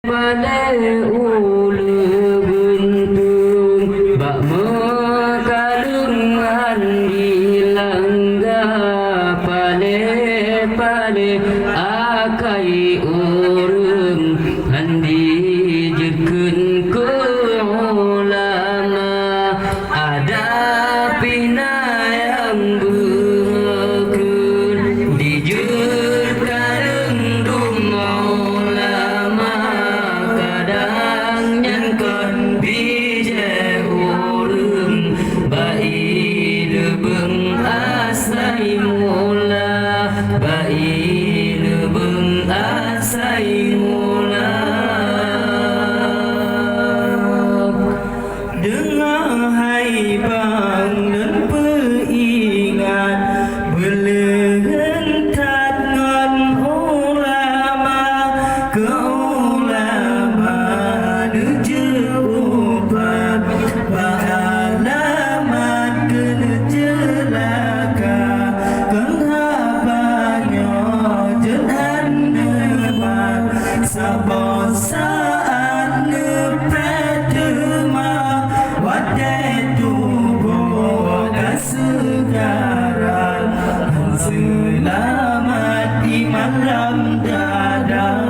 paleh ulu buntung bak mekalungan dilangga paleh akai ureung handi jekeun ku ulama ada pina yang bekeun dijur kareng rumah ulama kadang nyangkon bije ureung bai lebeung asai mula bai lebeung asai mula dengar hai bang dan peringat berlentat ngon ulama ke ulama nuju ubat bahalamat kena jelaka kenghabanyo jenan nebat sabar saat nepretema wadai tubuh kesegaran selamat di malam dadang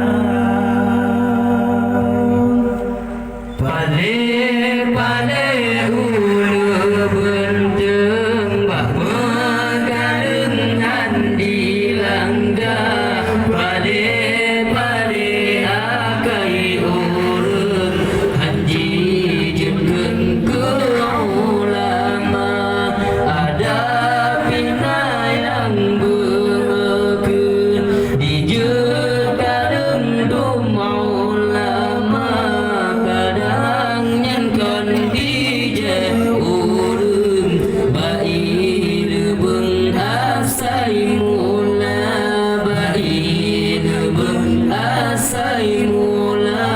paleh ulu benteng bak mekalungan dilangga paleh akai ureung handi jekeun ku ulama ada pina yang bekeun dijeur kareng rumah ulama kadang nyangkon bije ureung bai lebeung asai mula bai lebeung asai mula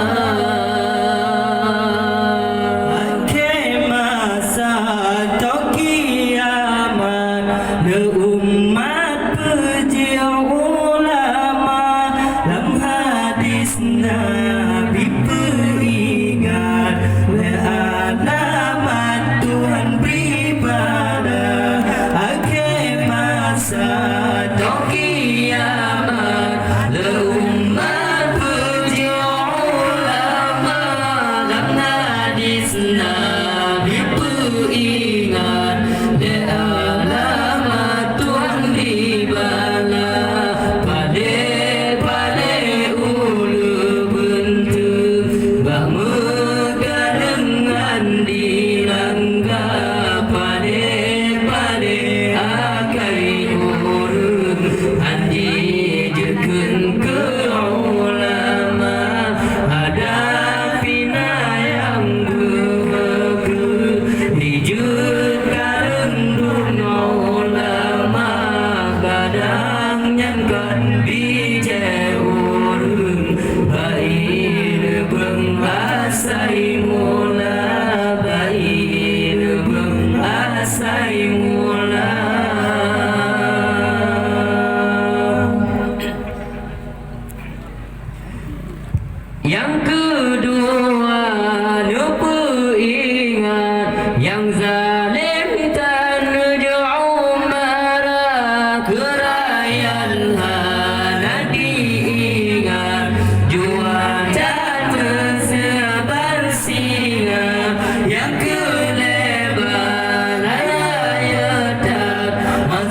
masa toki aman le umat puji ulama lam hadis nabi peringat le alamat Tuhan beribadah akhir masa toki aman le umat puji ulama lam hadis nabi peringat le alamat Tuhan beribadah paleh ulu bentung bak mekalungan dilangga paleh akai ureung handi jekeun ke ulama ada pina yang bekeun dijeur kareng rumah ulama kadang nyangkon bije ureung bai lebeung asai mula bai lebeung asai mula yang kedua lupa ingat yang zalim tanuju marah kerayan hana diingat jual dan tersebar singa yang kelebar ayat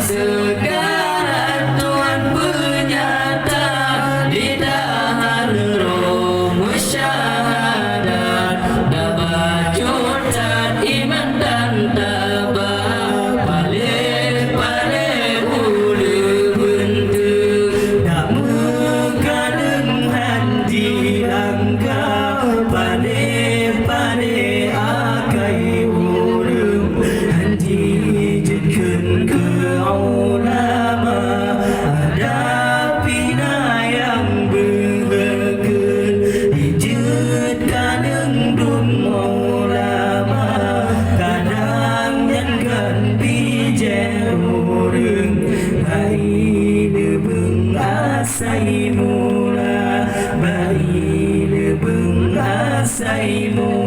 segala Tuhan penyata di dahar roh musyawarah selesaimu